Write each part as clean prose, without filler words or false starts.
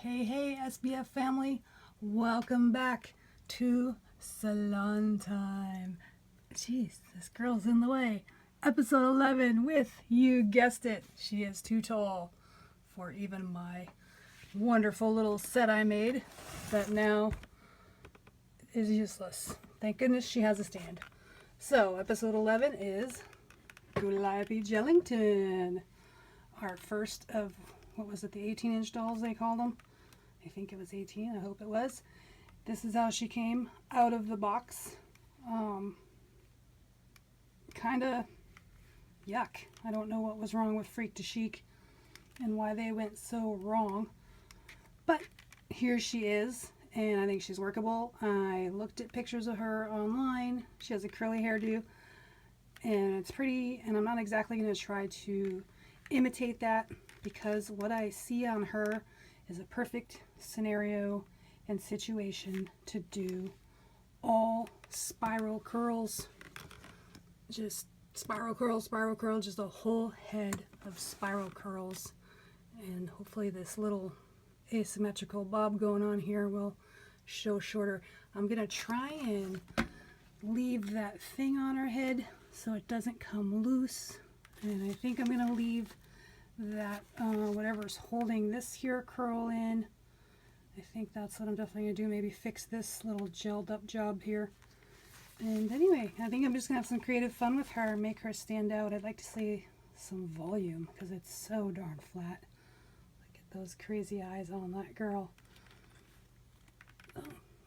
Hey, SBF family, welcome back to Salon Time. Jeez, this girl's in the way. Episode 11 with, you guessed it, she is too tall for even my wonderful little set I made that now is useless. Thank goodness she has a stand. So, episode 11 is Gooliope Jellington. Our first of, what was it, the 18-inch dolls they called them? I think it was 18. I hope it was. This is how she came out of the box. Kind of yuck. I don't know what was wrong with Freak to Chic and why they went so wrong. But here she is, and I think she's workable. I looked at pictures of her online. She has a curly hairdo, and it's pretty, and I'm not exactly going to try to imitate that because what I see on her is a perfect scenario and situation to do all spiral curls. Just spiral curl, just a whole head of spiral curls. And hopefully this little asymmetrical bob going on here will show shorter. I'm going to try and leave that thing on her head so it doesn't come loose. And I think I'm going to leave that whatever's holding this here curl in. I think that's what I'm definitely going to do. Maybe fix this little gelled up job here. And anyway, I think I'm just going to have some creative fun with her and make her stand out. I'd like to see some volume because it's so darn flat. Look at those crazy eyes on that girl.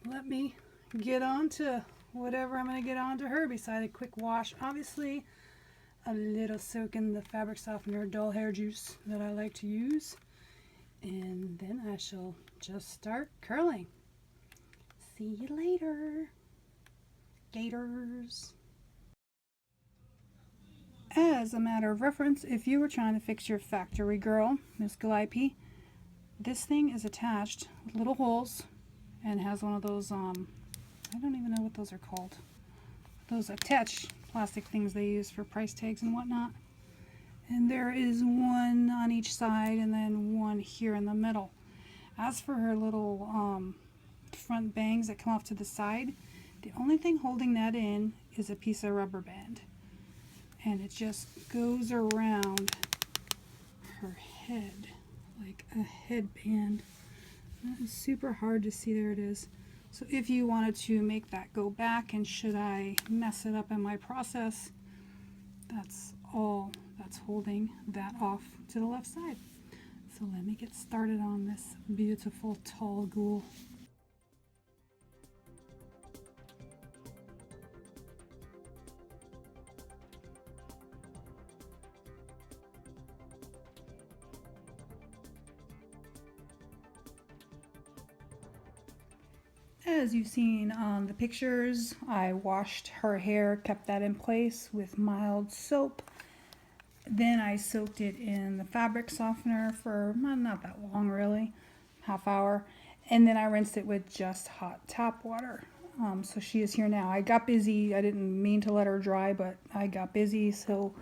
Let me get on to whatever I'm going to get on to her beside a quick wash. Obviously, a little soak in the fabric softener doll hair juice that I like to use. And then I shall just start curling. See you later, gators. As a matter of reference, if you were trying to fix your factory girl, Miss Gooliope, this thing is attached with little holes and has one of those, I don't even know what those are called. Those attach plastic things they use for price tags and whatnot. And there is one on each side and then one here in the middle. As for her little front bangs that come off to the side, the only thing holding that in is a piece of rubber band. And it just goes around her head like a headband. That is super hard to see. There it is. So if you wanted to make that go back, and should I mess it up in my process, that's all that's holding that off to the left side. So let me get started on this beautiful tall ghoul. As you've seen on the pictures, I washed her hair, kept that in place with mild soap. Then I soaked it in the fabric softener for not that long really, half hour. And then I rinsed it with just hot tap water. So she is here now. I got busy. I didn't mean to let her dry, but I got busy. So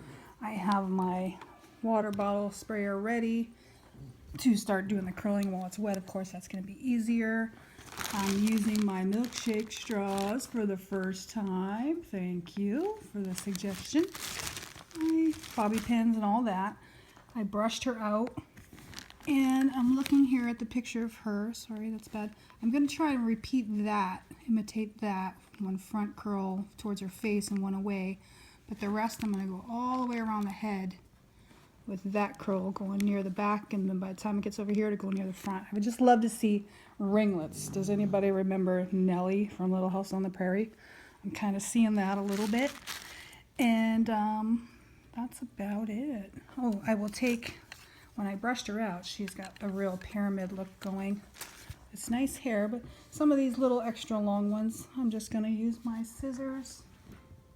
I have my water bottle sprayer ready to start doing the curling while it's wet. Of course, that's going to be easier. I'm using my milkshake straws for the first time. Thank you for the suggestion. My bobby pins and all that. I brushed her out, and I'm looking here at the picture of her. Sorry, that's bad. I'm going to try and repeat that, imitate that. One front curl towards her face and one away. But the rest I'm going to go all the way around the head with that curl going near the back, and then by the time it gets over here to go near the front. I would just love to see ringlets. Does anybody remember Nellie from Little House on the Prairie? I'm kind of seeing that a little bit. And that's about it. Oh, I will take, when I brushed her out, she's got a real pyramid look going. It's nice hair, but some of these little extra long ones, I'm just going to use my scissors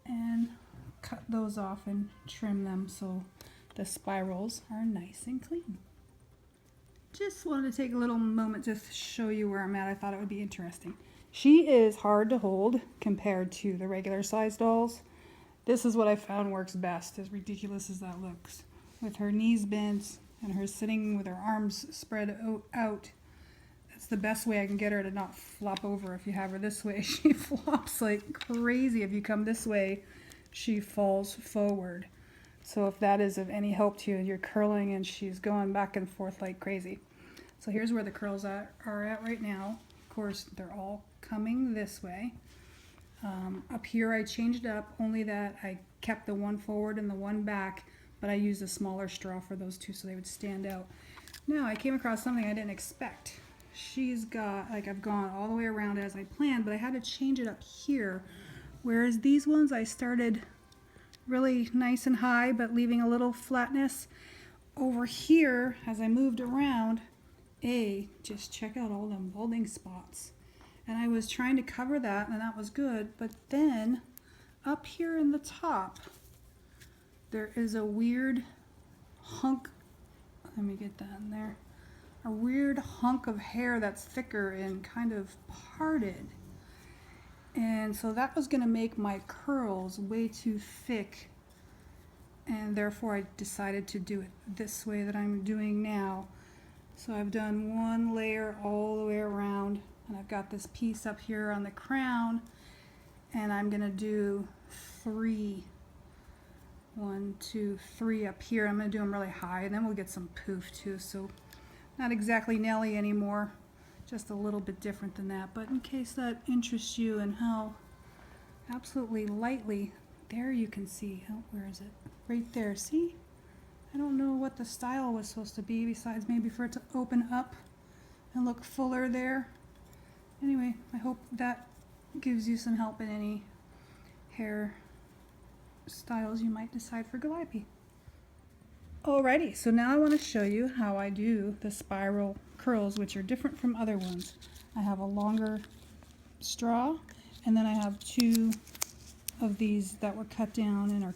and cut those off and trim them so the spirals are nice and clean. Just wanted to take a little moment to show you where I'm at. I thought it would be interesting. She is hard to hold compared to the regular size dolls. This is what I found works best, as ridiculous as that looks. With her knees bent and her sitting with her arms spread out, It's the best way I can get her to not flop over. If you have her this way, she flops like crazy. If you come this way, she falls forward. So if that is of any help to you, you're curling and she's going back and forth like crazy. So here's where the curls are at right now. Of course, they're all coming this way. Up here I changed up, only that I kept the one forward and the one back, but I used a smaller straw for those two so they would stand out. Now I came across something I didn't expect. She's got, like, I've gone all the way around as I planned, but I had to change it up here. Whereas these ones I started really nice and high, but leaving a little flatness. Over here, as I moved around, just check out all them balding spots. And I was trying to cover that, and that was good, but then up here in the top, there is a weird hunk, let me get that in there, a weird hunk of hair that's thicker and kind of parted. And so that was gonna make my curls way too thick, and therefore I decided to do it this way that I'm doing now. So I've done one layer all the way around, and I've got this piece up here on the crown, and I'm gonna do 3. 1, 2, 3 up here. I'm gonna do them really high, and then we'll get some poof too. So not exactly Nelly anymore, just a little bit different than that. But in case that interests you and how absolutely lightly, there you can see, oh, where is it? Right there, see? I don't know what the style was supposed to be besides maybe for it to open up and look fuller there. Anyway, I hope that gives you some help in any hair styles you might decide for Gooliope. Alrighty, so now I want to show you how I do the spiral curls, which are different from other ones. I have a longer straw, and then I have 2 of these that were cut down and are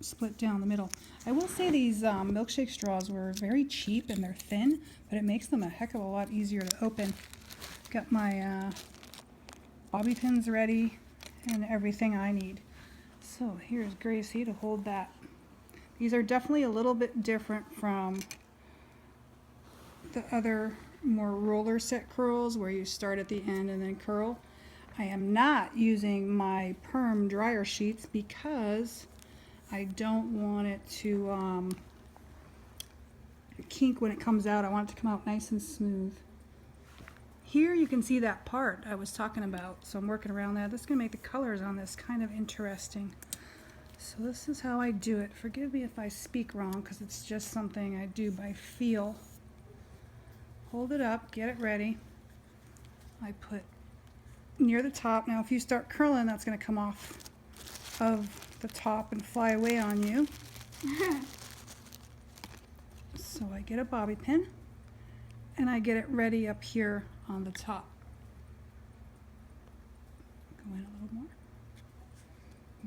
split down the middle. I will say these milkshake straws were very cheap and they're thin, but it makes them a heck of a lot easier to open. Got my bobby pins ready and everything I need. So here's Gracie to hold that. These are definitely a little bit different from the other more roller set curls where you start at the end and then curl. I am not using my perm dryer sheets because I don't want it to kink when it comes out. I want it to come out nice and smooth. Here you can see that part I was talking about, so I'm working around that. This is going to make the colors on this kind of interesting. So this is how I do it. Forgive me if I speak wrong because it's just something I do by feel. Hold it up, get it ready. I put near the top. Now if you start curling, that's going to come off of the top and fly away on you. So I get a bobby pin and I get it ready up here on the top. Go in a little more.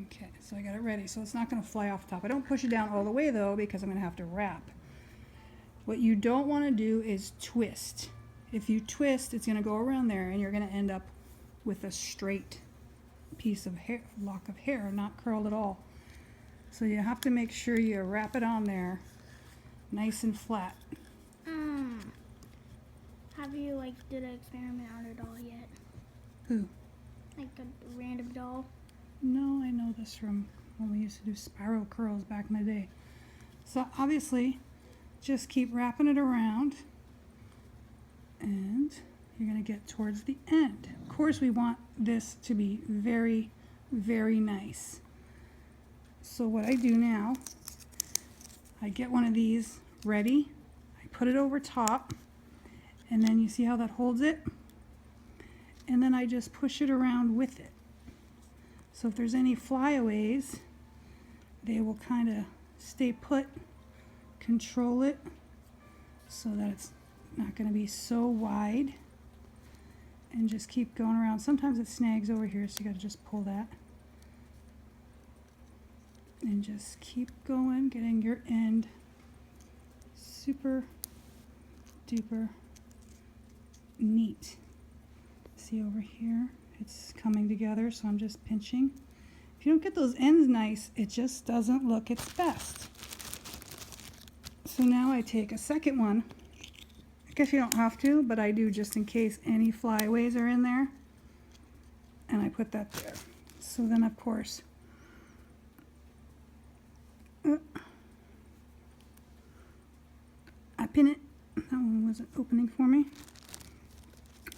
Okay, so I got it ready, so it's not going to fly off the top. I don't push it down all the way though because I'm going to have to wrap. What you don't want to do is twist. If you twist, it's going to go around there and you're going to end up with a straight piece of hair, lock of hair, not curled at all. So you have to make sure you wrap it on there nice and flat. Have you did an experiment on a doll yet? Who? Like a random doll? No, I know this from when we used to do spiral curls back in the day. So obviously, just keep wrapping it around and you're going to get towards the end. Of course, we want this to be very, very nice. So what I do now, I get one of these ready, I put it over top, and then you see how that holds it? And then I just push it around with it. So if there's any flyaways, they will kind of stay put, control it, so that it's not going to be so wide. And just keep going around. Sometimes it snags over here, so you got to just pull that. And just keep going, getting your end super duper neat. See over here, it's coming together, so I'm just pinching. If you don't get those ends nice, it just doesn't look its best. So now I take a second one I guess you don't have to, but I do just in case any flyaways are in there. And I put that there. So then, of course, I pin it. That one wasn't opening for me.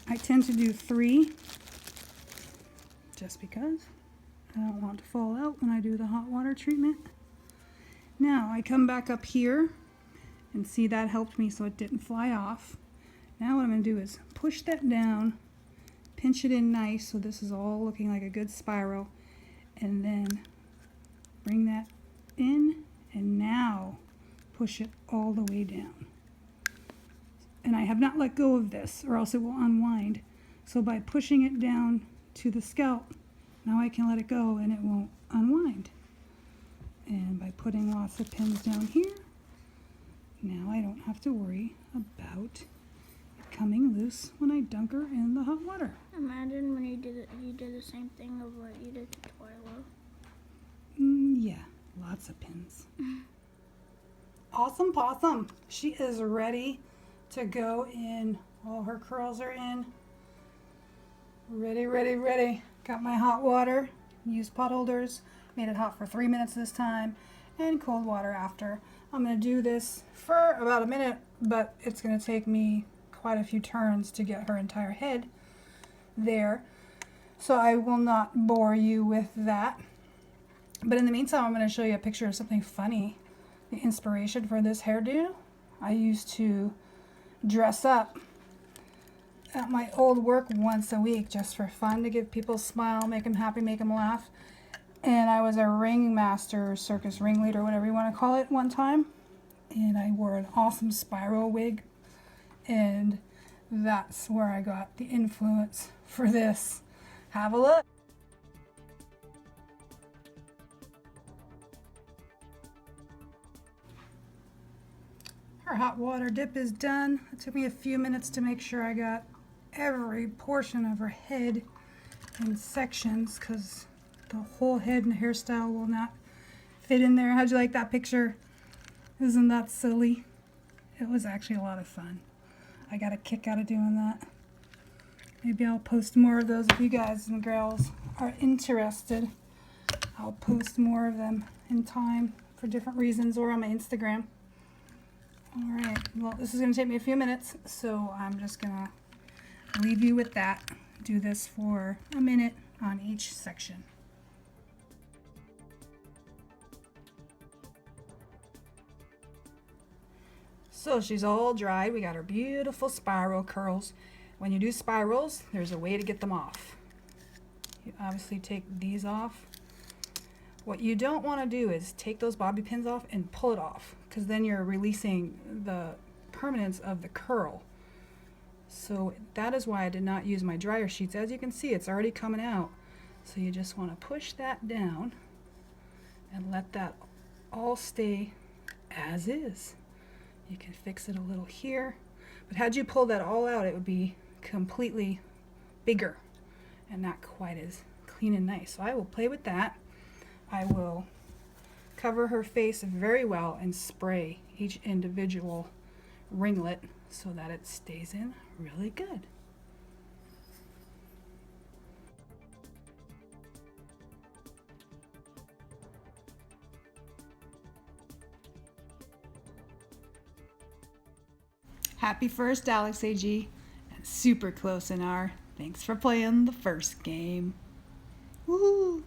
I tend to do 3 just because I don't want to fall out when I do the hot water treatment. Now I come back up here and see that helped me so it didn't fly off. Now what I'm going to do is push that down, pinch it in nice so this is all looking like a good spiral, and then bring that in and now push it all the way down. And I have not let go of this or else it will unwind. So by pushing it down to the scalp, now I can let it go and it won't unwind. And by putting lots of pins down here, now I don't have to worry about it coming loose when I dunk her in the hot water. Imagine when you did it, you did the same thing of what you did to Twyla. Yeah, lots of pins. Awesome possum. She is ready to go in. All her curls are in. Ready, ready, ready. Got my hot water. Used pot holders. Made it hot for 3 minutes this time. And cold water after. I'm going to do this for about a minute, but it's going to take me quite a few turns to get her entire head there. So I will not bore you with that. But in the meantime, I'm going to show you a picture of something funny. The inspiration for this hairdo. I used to dress up at my old work once a week just for fun, to give people a smile, make them happy, make them laugh. And I was a ringmaster, circus ringleader, whatever you want to call it, one time. And I wore an awesome spiral wig. And that's where I got the influence for this. Have a look. Our hot water dip is done. It took me a few minutes to make sure I got every portion of her head in sections because the whole head and hairstyle will not fit in there. How'd you like that picture? Isn't that silly? It was actually a lot of fun. I got a kick out of doing that. Maybe I'll post more of those if you guys and girls are interested. I'll post more of them in time for different reasons or on my Instagram. Alright, well this is going to take me a few minutes, so I'm just going to leave you with that. Do this for a minute on each section. So she's all dry. We got her beautiful spiral curls. When you do spirals, there's a way to get them off. You obviously take these off. What you don't want to do is take those bobby pins off and pull it off, because then you're releasing the permanence of the curl. So that is why I did not use my dryer sheets. As you can see, it's already coming out. So you just want to push that down and let that all stay as is. You can fix it a little here, but had you pull that all out, it would be completely bigger and not quite as clean and nice. So I will play with that. I will cover her face very well and spray each individual ringlet so that it stays in really good. Happy first, Alex AG, and super close in our thanks for playing the first game. Woohoo!